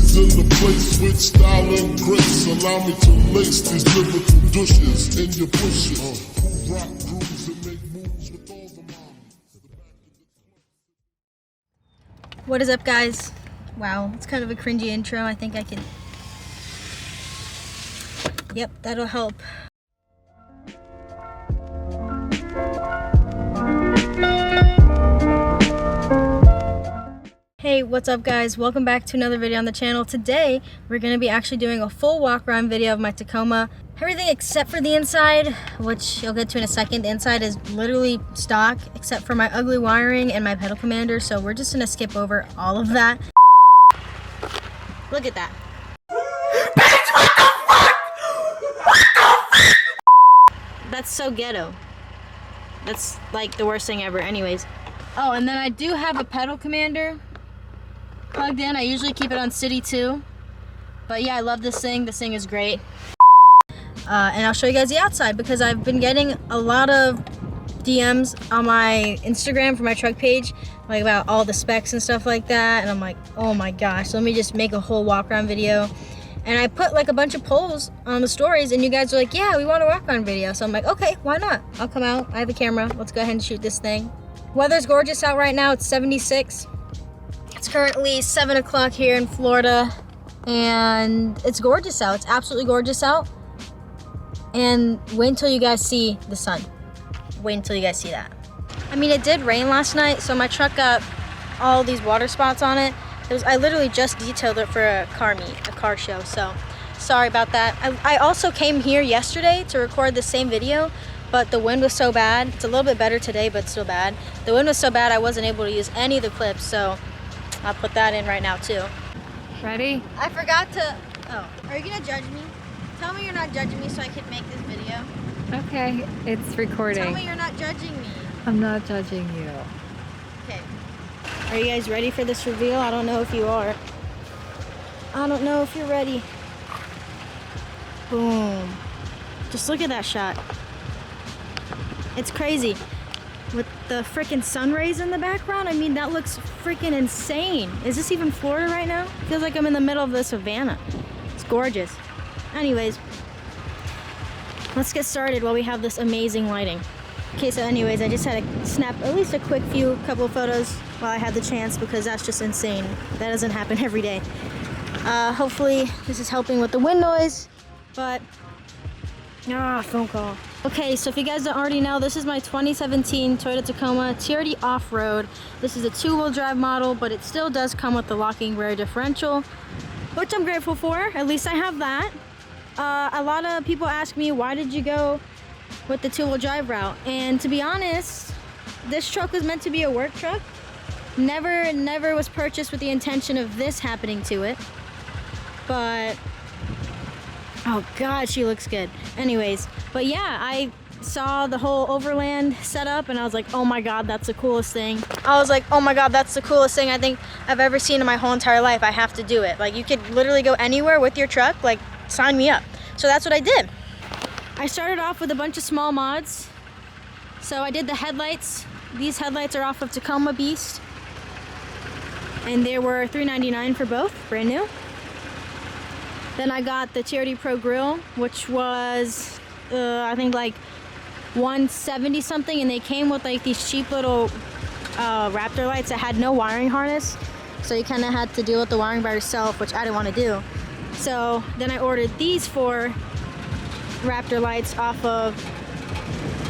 Ladies in the place with style and grace. Allow me to lace these lyrical douches in your bushes. Who rock grooves and make moves with all the mommies. What is up, guys? Wow, it's kind of a cringy intro. I think I can... Yep, that'll help. Hey, what's up, guys? Welcome back to another video on the channel. Today, we're going to be actually doing a full walk around video of my Tacoma. Everything except for the inside, which you'll get to in a second. The inside is literally stock, except for my ugly wiring and my pedal commander. So we're just going to skip over all of that. Look at that. That's so ghetto. That's like the worst thing ever. Anyways. Oh, and then I do have a pedal commander plugged in. I usually keep it on City 2. But yeah, I love this thing. This thing is great. And I'll show you guys the outside because I've been getting a lot of DMs on my Instagram for my truck page, like about all the specs and stuff like that. And I'm like, oh my gosh, let me just make a whole walk around video. And I put like a bunch of polls on the stories and you guys are like, yeah, we want a walk around video. So I'm like, okay, why not? I'll come out. I have a camera. Let's go ahead and shoot this thing. Weather's gorgeous out right now. It's 76. It's currently 7 o'clock here in Florida and it's gorgeous out. It's absolutely gorgeous out. And wait until you guys see the sun. Wait until you guys see that. I mean, it did rain last night, so my truck got all these water spots on it. I literally just detailed it for a car meet, a car show, so sorry about that. I also came here yesterday to record the same video, but the wind was so bad. It's a little bit better today, but still bad. The wind was so bad I wasn't able to use any of the clips, so I'll put that in right now too. Ready? I forgot to, oh, are you gonna judge me? Tell me you're not judging me so I can make this video. Okay, it's recording. Tell me you're not judging me. I'm not judging you. Okay. Are you guys ready for this reveal? I don't know if you are. I don't know if you're ready. Boom. Just look at that shot. It's crazy. With the freaking sun rays in the background, I mean, that looks freaking insane. Is this even Florida right now? Feels like I'm in the middle of the savannah. It's gorgeous. Anyways, let's get started while we have this amazing lighting. Okay, so anyways, I just had to snap at least a quick couple of photos while I had the chance because that's just insane. That doesn't happen every day. Hopefully this is helping with the wind noise, but phone call. Okay, so if you guys don't already know, this is my 2017 Toyota Tacoma TRD off-road. This is a 2-wheel drive model, but it still does come with the locking rear differential, which I'm grateful for. At least I have that. A lot of people ask me, why did you go with the 2-wheel drive route? And to be honest, this truck was meant to be a work truck. Never was purchased with the intention of this happening to it. But, oh God, she looks good. Anyways, but yeah, I saw the whole Overland setup and I was like, oh my God, that's the coolest thing. I was like, oh my God, that's the coolest thing I think I've ever seen in my whole entire life. I have to do it. Like, you could literally go anywhere with your truck, like, sign me up. So that's what I did. I started off with a bunch of small mods. So I did the headlights. These headlights are off of Tacoma Beast. And they were $3.99 for both, brand new. Then I got the TRD Pro grill, which was, I think like $170 something. And they came with like these cheap little Raptor lights that had no wiring harness. So you kind of had to deal with the wiring by yourself, which I didn't want to do. So then I ordered these 4 Raptor lights off of,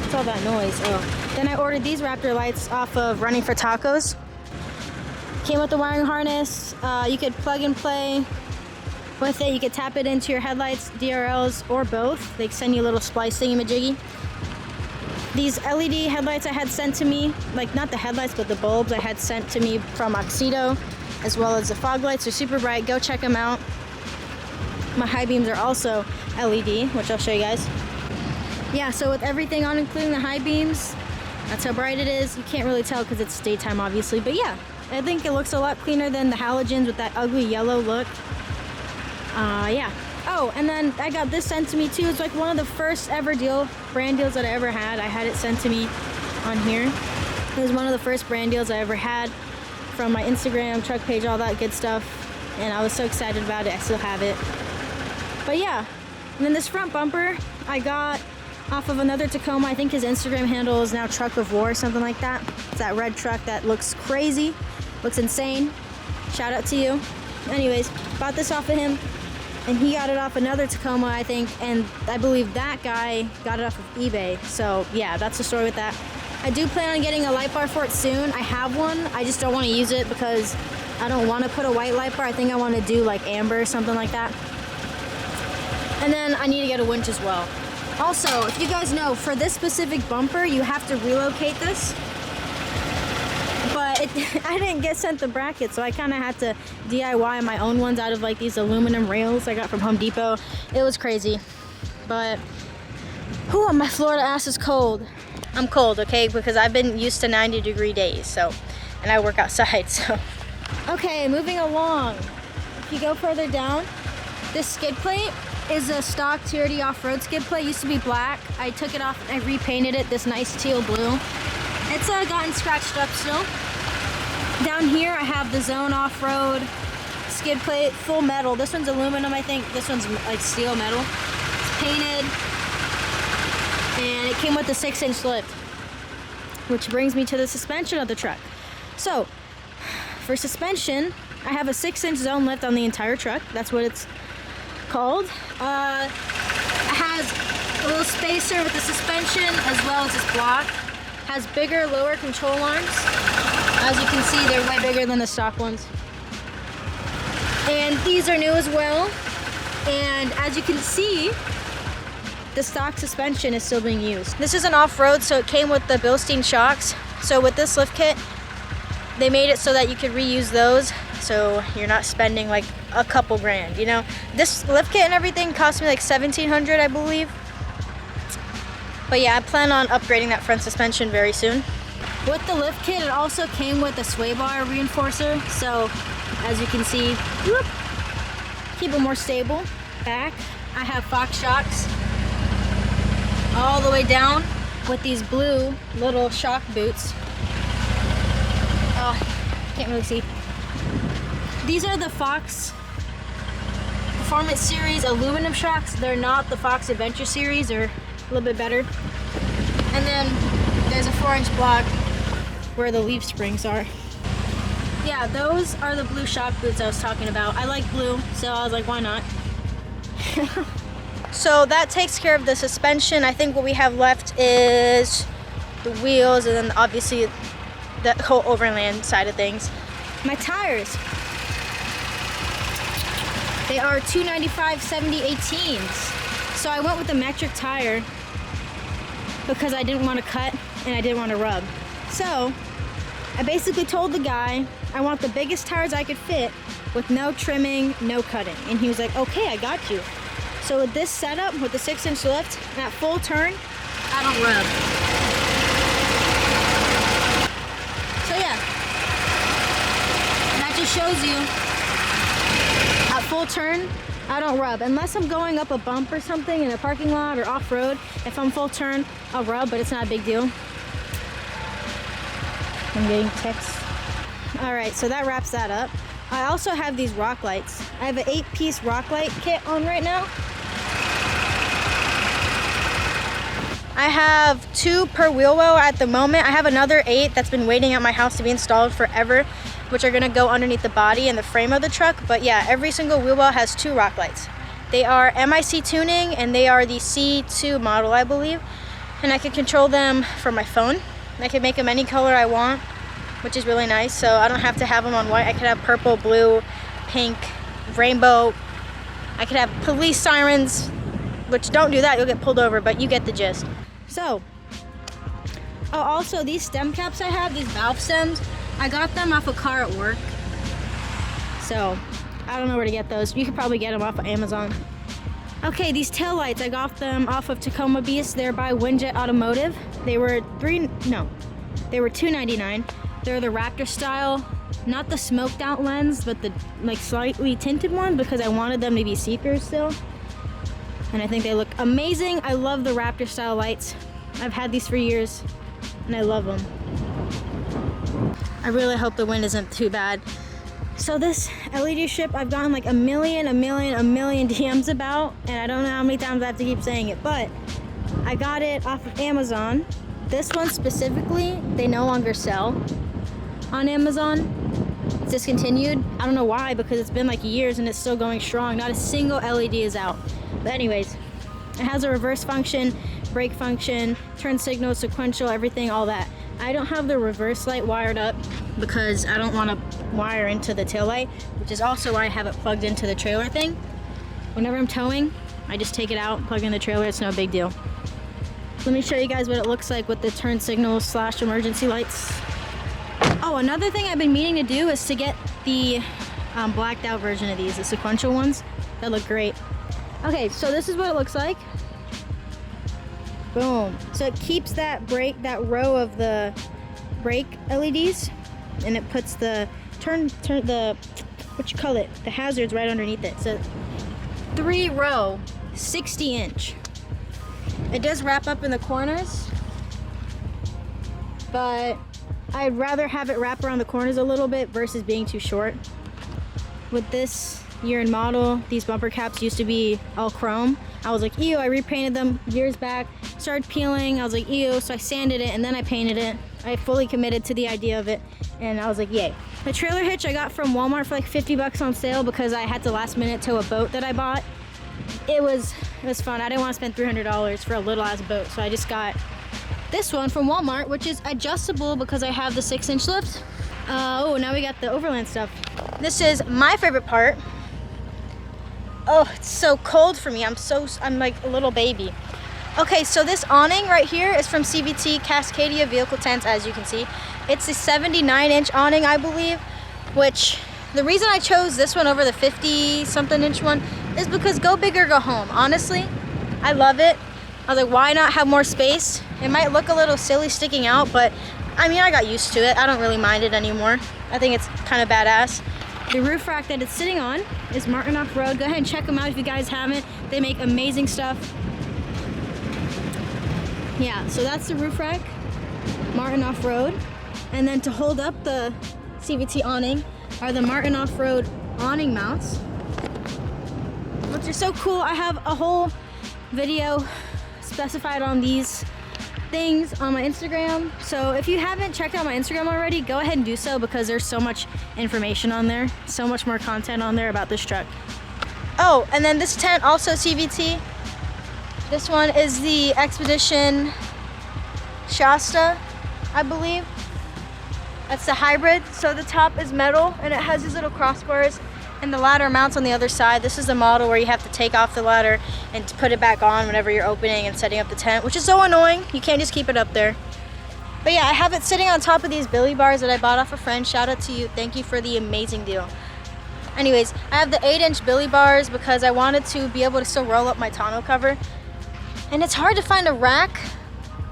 what's all that noise? Oh. Then I ordered these Raptor lights off of Running for Tacos. Came with the wiring harness. You could plug and play with it. You could tap it into your headlights, DRLs, or both. They send you a little splice thingy-majiggy. These LED headlights I had sent to me, like not the headlights, but the bulbs I had sent to me from Oxido, as well as the fog lights are super bright. Go check them out. My high beams are also LED, which I'll show you guys. Yeah, so with everything on, including the high beams, that's how bright it is. You can't really tell because it's daytime, obviously, but yeah, I think it looks a lot cleaner than the halogens with that ugly yellow look. Yeah. Oh, and then I got this sent to me too. It's like one of the first ever brand deals that I ever had. I had it sent to me on here. It was one of the first brand deals I ever had from my Instagram, truck page, all that good stuff. and I was so excited about it. I still have it. But yeah, and then this front bumper I got off of another Tacoma. I think his Instagram handle is now Truck of War or something like that. It's that red truck that looks crazy, looks insane. Shout out to you. Anyways, bought this off of him, and he got it off another Tacoma, I think, and I believe that guy got it off of eBay. So yeah, that's the story with that. I do plan on getting a light bar for it soon. I have one, I just don't want to use it because I don't want to put a white light bar. I think I want to do like amber or something like that. And then I need to get a winch as well. Also, if you guys know, for this specific bumper, you have to relocate this. But I didn't get sent the bracket, so I kind of had to DIY my own ones out of like these aluminum rails I got from Home Depot. It was crazy. But, whew, my Florida ass is cold. I'm cold, okay, because I've been used to 90-degree days, so, and I work outside, so. Okay, moving along. If you go further down, this skid plate is a stock TRD off-road skid plate. It used to be black. I took it off and I repainted it this nice teal blue. It's gotten scratched up still. Down here I have the Zone off-road skid plate, full metal. This one's aluminum, I think. This one's like steel metal. It's painted, and it came with a 6-inch lift, which brings me to the suspension of the truck. So, for suspension, I have a 6-inch Zone lift on the entire truck. That's what it's called. It has a little spacer with the suspension as well as this block. Has bigger, lower control arms. As you can see, they're way bigger than the stock ones. And these are new as well. And as you can see, the stock suspension is still being used. This is an off-road, so it came with the Bilstein shocks. So with this lift kit, they made it so that you could reuse those, so you're not spending like a couple grand, you know? This lift kit and everything cost me like $1,700, I believe. But yeah, I plan on upgrading that front suspension very soon. With the lift kit, it also came with a sway bar reinforcer. So, as you can see, whoop, keep it more stable. Back, I have Fox shocks all the way down with these blue little shock boots. Oh, can't really see. These are the Fox Performance Series aluminum shocks. They're not the Fox Adventure Series. They're a little bit better. And then there's a 4-inch block where the leaf springs are. Yeah, those are the blue shock boots I was talking about. I like blue, so I was like, why not? So that takes care of the suspension. I think what we have left is the wheels, and then obviously the whole Overland side of things. My tires. They are 295 70/18s. So I went with the metric tire because I didn't want to cut and I didn't want to rub. So I basically told the guy I want the biggest tires I could fit with no trimming, no cutting. And he was like, okay, I got you. So with this setup, with the 6-inch lift, at full turn, I don't rub. So yeah, that just shows you, at full turn, I don't rub. Unless I'm going up a bump or something in a parking lot or off-road, if I'm full turn, I'll rub, but it's not a big deal. I'm getting texts. All right, so that wraps that up. I also have these rock lights. I have an 8-piece rock light kit on right now. I have 2 per wheel well at the moment. I have another 8 that's been waiting at my house to be installed forever, which are gonna go underneath the body and the frame of the truck. But yeah, every single wheel well has 2 rock lights. They are MIC tuning, and they are the C2 model, I believe. And I can control them from my phone. I can make them any color I want, which is really nice. So I don't have to have them on white. I could have purple, blue, pink, rainbow. I could have police sirens, which don't do that, you'll get pulled over, but you get the gist. So, oh, also these stem caps I have, these valve stems, I got them off a car at work. So, I don't know where to get those. You could probably get them off of Amazon. Okay, these tail lights, I got them off of Tacoma Beast. They're by Winjet Automotive. They were $2.99. They're the Raptor style, not the smoked out lens, but the like slightly tinted one, because I wanted them to be see-through still. And I think they look amazing. I love the Raptor style lights. I've had these for years and I love them. I really hope the wind isn't too bad. So this LED strip I've gotten like a million DMs about, and I don't know how many times I have to keep saying it, but I got it off of Amazon. This one specifically, they no longer sell on Amazon. It's discontinued. I don't know why, because it's been like years and it's still going strong. Not a single LED is out. But anyways, it has a reverse function, brake function, turn signal, sequential, everything, all that. I don't have the reverse light wired up because I don't want to wire into the taillight, which is also why I have it plugged into the trailer thing. Whenever I'm towing, I just take it out, plug in the trailer, it's no big deal. Let me show you guys what it looks like with the turn signal / emergency lights. Oh, another thing I've been meaning to do is to get the blacked out version of these, the sequential ones. That look great. Okay, so this is what it looks like. Boom. So it keeps that row of the brake LEDs, and it puts the the hazards right underneath it. So 3-row, 60-inch. It does wrap up in the corners, but I'd rather have it wrap around the corners a little bit versus being too short. With this year and model, these bumper caps used to be all chrome. I was like, ew, I repainted them years back, started peeling, I was like, ew, so I sanded it and then I painted it. I fully committed to the idea of it, and I was like, yay. The trailer hitch I got from Walmart for like 50 bucks on sale because I had to last minute tow a boat that I bought. It was fun. I didn't want to spend $300 for a little ass boat, so I just got this one from Walmart, which is adjustable because I have the 6-inch lift. Oh, now we got the Overland stuff. This is my favorite part. Oh, it's so cold for me. I'm like a little baby. Okay, so this awning right here is from CVT Cascadia Vehicle Tents, as you can see. It's a 79-inch awning, I believe, which the reason I chose this one over the 50-something inch one is because go big or go home. Honestly, I love it. I was like, why not have more space? It might look a little silly sticking out, but I mean, I got used to it. I don't really mind it anymore. I think it's kind of badass. The roof rack that it's sitting on is Martin Off-Road. Go ahead and check them out if you guys haven't. They make amazing stuff. Yeah, so that's the roof rack, Martin Off-Road. And then to hold up the CVT awning are the Martin Off-Road awning mounts, which are so cool. I have a whole video specified on these things on my Instagram. So if you haven't checked out my Instagram already, go ahead and do so because there's so much information on there, so much more content on there about this truck. Oh, and then this tent also CVT. This one is the Expedition Shasta, I believe. That's the hybrid. So the top is metal and it has these little crossbars and the ladder mounts on the other side. This is the model where you have to take off the ladder and put it back on whenever you're opening and setting up the tent, which is so annoying. You can't just keep it up there. But yeah, I have it sitting on top of these billy bars that I bought off a friend. Shout out to you. Thank you for the amazing deal. Anyways, I have the 8-inch billy bars because I wanted to be able to still roll up my tonneau cover. And it's hard to find a rack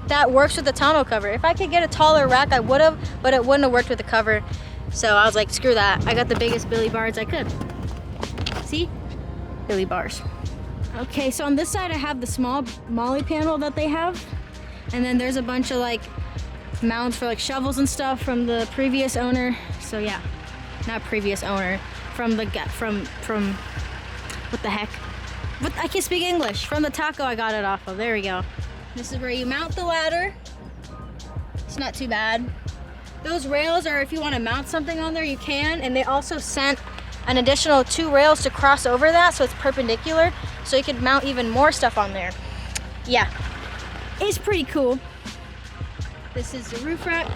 that works with the tonneau cover. If I could get a taller rack, I would have, but it wouldn't have worked with the cover. So I was like, screw that. I got the biggest billy bars I could. See? Billy bars. Okay, so on this side I have the small molly panel that they have. And then there's a bunch of like mounts for like shovels and stuff from the previous owner. So yeah, not previous owner, from the what the heck? I can't speak English. From the taco I got it off of. There we go. This is where you mount the ladder. It's not too bad. Those rails are if you want to mount something on there, you can. And they also sent an additional 2 rails to cross over that, so it's perpendicular, so you can mount even more stuff on there. Yeah, it's pretty cool. This is the roof rack.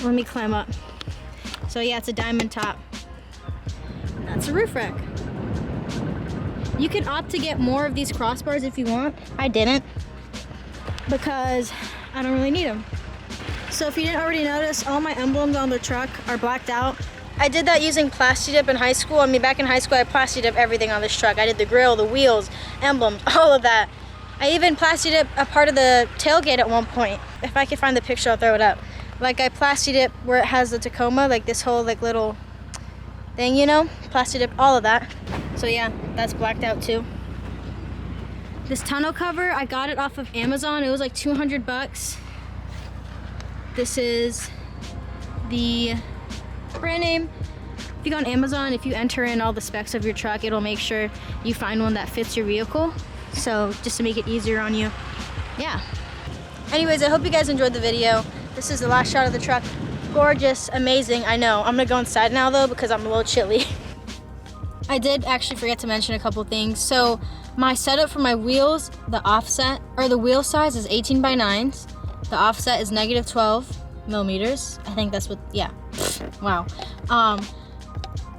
Let me climb up. So yeah, it's a diamond top. That's the roof rack. You can opt to get more of these crossbars if you want. I didn't, because I don't really need them. So if you didn't already notice, all my emblems on the truck are blacked out. I did that using Plasti-Dip in high school. I mean, back in high school, I Plasti-Dip everything on this truck. I did the grill, the wheels, emblems, all of that. I even Plasti-Dip a part of the tailgate at one point. If I can find the picture, I'll throw it up. Like I Plasti-Dip where it has the Tacoma, like this whole like little thing, you know? Plasti-Dip all of that. So yeah, that's blacked out too. This tonneau cover, I got it off of Amazon. It was like 200 bucks. This is the brand name If you go on Amazon, if you enter in all the specs of your truck, it'll make sure you find one that fits your vehicle. So just to make it easier on you. Yeah. Anyways, I hope you guys enjoyed the video. This is the last shot of the truck. Gorgeous, amazing, I know. I'm gonna go inside now though because I'm a little chilly. I did actually forget to mention a couple things. So my setup for my wheels, the offset, or the wheel size is 18 by 9s. The offset is -12 millimeters. I think that's what, yeah. Wow.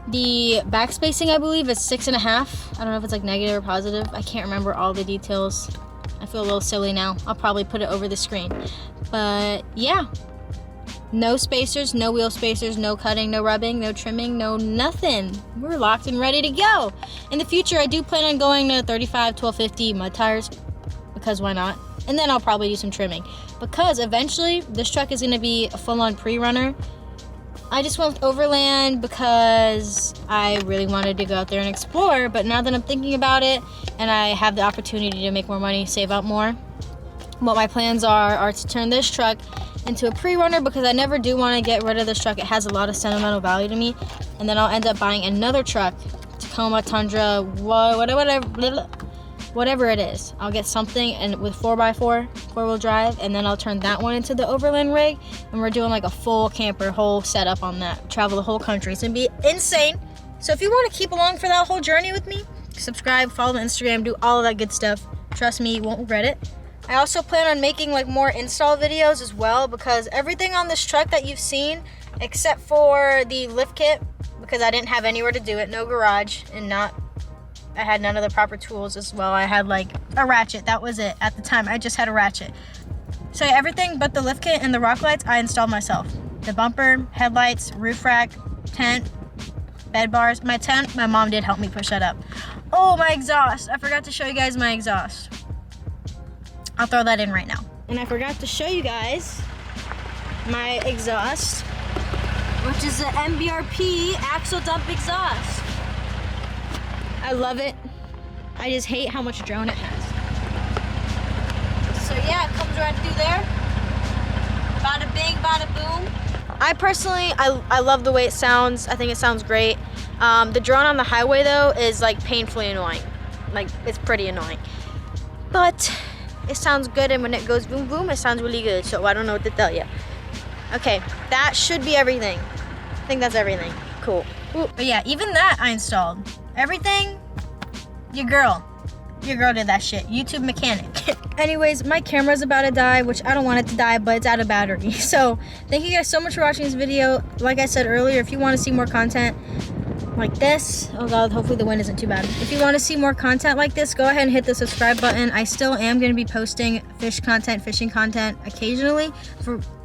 The back spacing, I believe, is 6.5. I don't know if it's like negative or positive. I can't remember all the details. I feel a little silly now. I'll probably put it over the screen. But yeah, no spacers, no wheel spacers, no cutting, no rubbing, no trimming, no nothing. We're locked and ready to go. In the future, I do plan on going to 35, 1250 mud tires because why not? And then I'll probably do some trimming because eventually this truck is gonna be a full-on pre-runner. I just went with Overland because I really wanted to go out there and explore, but now that I'm thinking about it and I have the opportunity to make more money, save up more, what my plans are to turn this truck into a pre-runner because I never do want to get rid of this truck. It has a lot of sentimental value to me, and then I'll end up buying another truck, Tacoma, Tundra, whatever it is. I'll get something and with 4x4, 4-wheel drive, and then I'll turn that one into the Overland rig, and we're doing like a full camper, whole setup on that. Travel the whole country. It's gonna be insane. So if you want to keep along for that whole journey with me, subscribe, follow the Instagram, do all of that good stuff. Trust me, you won't regret it. I also plan on making like more install videos as well because everything on this truck that you've seen, except for the lift kit, because I didn't have anywhere to do it, no garage, and I had none of the proper tools as well. I had like a ratchet, that was it. At the time, I just had a ratchet. So yeah, everything but the lift kit and the rock lights, I installed myself. The bumper, headlights, roof rack, tent, bed bars. My tent, my mom did help me push that up. Oh, my exhaust. I forgot to show you guys my exhaust. I'll throw that in right now. And I forgot to show you guys my exhaust, which is the MBRP axle dump exhaust. I love it. I just hate how much drone it has. So yeah, it comes right through there. Bada bing, bada boom. I personally, I love the way it sounds. I think it sounds great. The drone on the highway though is like painfully annoying. Like it's pretty annoying. But it sounds good, and when it goes boom boom, it sounds really good. So I don't know what to tell you. Okay, that should be everything. I think that's everything. Cool. Ooh, but yeah, even that I installed. Everything, your girl did that shit. YouTube mechanic. Anyways, my camera's about to die, which I don't want it to die, but it's out of battery. So thank you guys so much for watching this video. Like I said earlier, if you want to see more content like this, oh god, hopefully the wind isn't too bad. If you want to see more content like this, go ahead and hit the subscribe button. I still am going to be posting fishing content occasionally,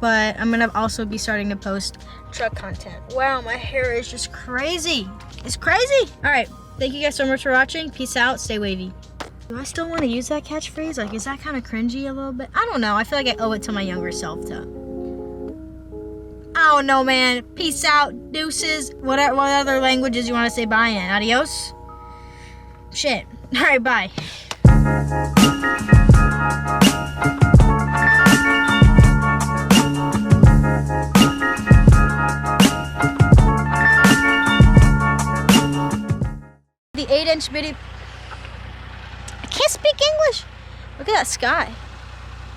but I'm going to also be starting to post truck content. Wow, my hair is just crazy. It's crazy. All right, thank you guys so much for watching. Peace out, stay wavy. Do I still want to use that catchphrase? Like, is that kind of cringy a little bit? I don't know. I feel like I owe it to my younger self to. I don't know, man. Peace out, deuces. What other languages you want to say bye in? Adios? Shit. All right, bye. The 8-inch video. I can't speak English. Look at that sky.